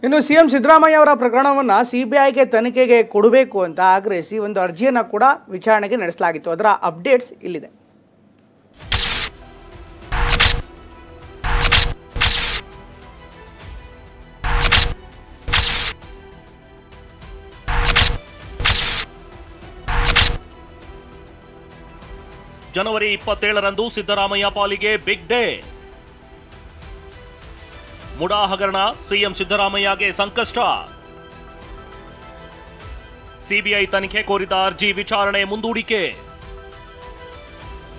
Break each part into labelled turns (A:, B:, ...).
A: ಇನ್ನು ಸಿಎಂ ಸಿದ್ದರಾಮಯ್ಯ ಅವರ ಪ್ರಕರಣವನ್ನು ಸಿಬಿಐಗೆ ತನಿಖೆಗೆ ಕೊಡಬೇಕು ಅಂತ ಆಗ್ರಹಿಸಿ ಒಂದು ಅರ್ಜಿಯನ್ನು ಕೂಡ ವಿಚಾರಣೆಗೆ ನಡೆಸಲಾಗಿತ್ತು. ಅದರ ಅಪ್ಡೇಟ್ಸ್ ಇಲ್ಲಿದೆ.
B: ಜನವರಿ 27ರಂದು ಸಿದ್ದರಾಮಯ್ಯ ಪಾಲಿಗೆ ಬಿಗ್ ಡೇ. ಮುಡಾ ಹಗರಣ, ಸಿಎಂ ಸಿದ್ದರಾಮಯ್ಯಗೆ ಸಂಕಷ್ಟ. ಸಿಬಿಐ ತನಿಖೆ ಕೋರಿದ ಅರ್ಜಿ ವಿಚಾರಣೆ ಮುಂದೂಡಿಕೆ.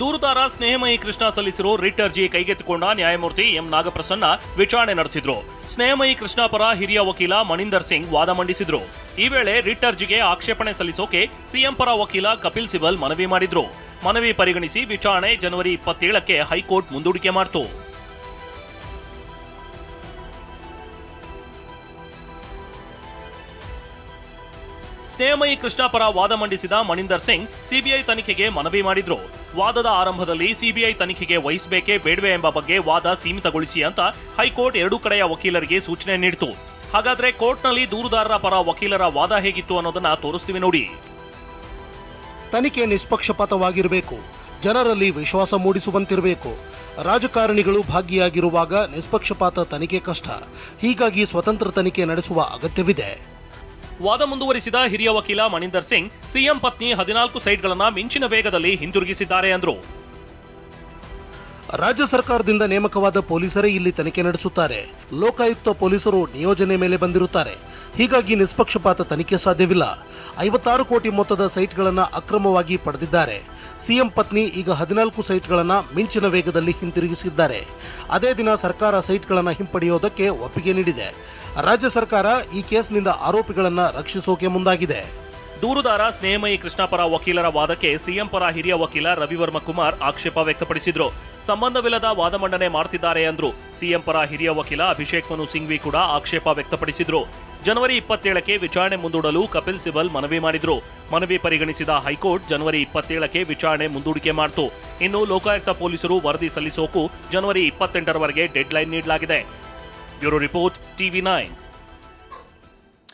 B: ದೂರುದಾರ ಸ್ನೇಹಮಯಿ ಕೃಷ್ಣ ಸಲ್ಲಿಸಿರೋ ರಿಟ್ ಅರ್ಜಿ ಕೈಗೆತ್ತಿಕೊಂಡ ನ್ಯಾಯಮೂರ್ತಿ ಎಂ ನಾಗಪ್ರಸನ್ನ ವಿಚಾರಣೆ ನಡೆಸಿದ್ರು. ಸ್ನೇಹಮಯಿ ಕೃಷ್ಣ ಪರ ಹಿರಿಯ ವಕೀಲ ಮಣಿಂದರ್ ಸಿಂಗ್ ವಾದ ಮಂಡಿಸಿದ್ರು. ಈ ವೇಳೆ ರಿಟ್ ಅರ್ಜಿಗೆ ಆಕ್ಷೇಪಣೆ ಸಲ್ಲಿಸೋಕೆ ಸಿಎಂ ಪರ ವಕೀಲ ಕಪಿಲ್ ಸಿಬಲ್ ಮನವಿ ಮಾಡಿದ್ರು. ಮನವಿ ಪರಿಗಣಿಸಿ ವಿಚಾರಣೆ ಜನವರಿ 27ಕ್ಕೆ ಹೈಕೋರ್ಟ್ ಮುಂದೂಡಿಕೆ ಮಾಡಿತು. ಸ್ನೇಹಮಯಿ ಕೃಷ್ಣ ಪರ ವಾದ ಮಂಡಿಸಿದ ಮಣಿಂದರ್ ಸಿಂಗ್ ಸಿಬಿಐ ತನಿಖೆಗೆ ಮನವಿ ಮಾಡಿದ್ರು. ವಾದದ ಆರಂಭದಲ್ಲಿ ಸಿಬಿಐ ತನಿಖೆಗೆ ವಹಿಸಬೇಕೇ ಬೇಡವೇ ಎಂಬ ಬಗ್ಗೆ ವಾದ ಸೀಮಿತಗೊಳಿಸಿ ಅಂತ ಹೈಕೋರ್ಟ್ ಎರಡೂ ಕಡೆಯ ವಕೀಲರಿಗೆ ಸೂಚನೆ ನೀಡಿತು. ಹಾಗಾದ್ರೆ ಕೋರ್ಟ್ನಲ್ಲಿ ದೂರುದಾರರ ಪರ ವಕೀಲರ ವಾದ ಹೇಗಿತ್ತು ಅನ್ನೋದನ್ನ ತೋರಿಸ್ತೀವಿ ನೋಡಿ.
C: ತನಿಖೆ ನಿಷ್ಪಕ್ಷಪಾತವಾಗಿರಬೇಕು, ಜನರಲ್ಲಿ ವಿಶ್ವಾಸ ಮೂಡಿಸುವಂತಿರಬೇಕು. ರಾಜಕಾರಣಿಗಳು ಭಾಗಿಯಾಗಿರುವಾಗ ನಿಷ್ಪಕ್ಷಪಾತ ತನಿಖೆ ಕಷ್ಟ. ಹೀಗಾಗಿ ಸ್ವತಂತ್ರ ತನಿಖೆ ನಡೆಸುವ ಅಗತ್ಯವಿದೆ.
B: ವಾದ ಮುಂದುವರಿಸಿದ ಹಿರಿಯ ವಕೀಲ ಮಣಿಂದರ್ ಸಿಂಗ್ ಸಿಎಂ ಪತ್ನಿ 14 ಸೈಟ್ಗಳನ್ನ ಮಿಂಚಿನ ವೇಗದಲ್ಲಿ ಹಿಂದಿರುಗಿಸಿದ್ದಾರೆ ಅಂದ್ರು.
C: ರಾಜ್ಯ ಸರ್ಕಾರದಿಂದ ನೇಮಕವಾದ ಪೊಲೀಸರೇ ಇಲ್ಲಿ ತನಿಖೆ ನಡೆಸುತ್ತಾರೆ. ಲೋಕಾಯುಕ್ತ ಪೊಲೀಸರು ನಿಯೋಜನೆ ಮೇಲೆ ಬಂದಿರುತ್ತಾರೆ. ಹೀಗಾಗಿ ನಿಷ್ಪಕ್ಷಪಾತ ತನಿಖೆ ಸಾಧ್ಯವಿಲ್ಲ. 56 ಕೋಟಿ ಮೊತ್ತದ ಸೈಟ್ಗಳನ್ನು ಅಕ್ರಮವಾಗಿ ಪಡೆದಿದ್ದಾರೆ. ಸಿಎಂ ಪತ್ನಿ ಈಗ 14 ಸೈಟ್ಗಳನ್ನು ಮಿಂಚಿನ ವೇಗದಲ್ಲಿ ಹಿಂತಿರುಗಿಸಿದ್ದಾರೆ. ಅದೇ ದಿನ ಸರ್ಕಾರ ಸೈಟ್ಗಳನ್ನು ಹಿಂಪಡೆಯೋದಕ್ಕೆ ಒಪ್ಪಿಗೆ ನೀಡಿದೆ. ರಾಜ್ಯ ಸರ್ಕಾರ ಈ ಕೇಸ್ನಿಂದ ಆರೋಪಿಗಳನ್ನು ರಕ್ಷಿಸೋಕೆ ಮುಂದಾಗಿದೆ.
B: ದೂರುದಾರ ಸ್ನೇಹಮಯಿ ಕೃಷ್ಣ ಪರ ವಕೀಲರ ವಾದಕ್ಕೆ ಸಿಎಂ ಪರ ಹಿರಿಯ ವಕೀಲ ರವಿವರ್ಮ ಕುಮಾರ್ ಆಕ್ಷೇಪ ವ್ಯಕ್ತಪಡಿಸಿದ್ರು. ಸಂಬಂಧವಿಲ್ಲದ ವಾದ ಮಂಡನೆ ಮಾಡ್ತಿದ್ದಾರೆ ಅಂದ್ರು. ಸಿಎಂ ಪರ ಹಿರಿಯ ವಕೀಲ ಅಭಿಷೇಕ್ ಮನು ಸಿಂಘ್ವಿ ಕೂಡ ಆಕ್ಷೇಪ ವ್ಯಕ್ತಪಡಿಸಿದ್ರು. ಜನವರಿ 27ಕ್ಕೆ ವಿಚಾರಣೆ ಮುಂದೂಡಲು ಕಪಿಲ್ ಸಿಬಲ್ ಮನವಿ ಮಾಡಿದ್ರು. ಮನವಿ ಪರಿಗಣಿಸಿದ ಹೈಕೋರ್ಟ್ ಜನವರಿ 27ಕ್ಕೆ ವಿಚಾರಣೆ ಮುಂದೂಡಿಕೆ ಮಾಡಿತು. ಇನ್ನು ಲೋಕಾಯುಕ್ತ ಪೊಲೀಸರು ವರದಿ ಸಲ್ಲಿಸೋಕು ಜನವರಿ 28ರವರೆಗೆ ಡೆಡ್ಲೈನ್ ನೀಡಲಾಗಿದೆ. Bureau report, TV9.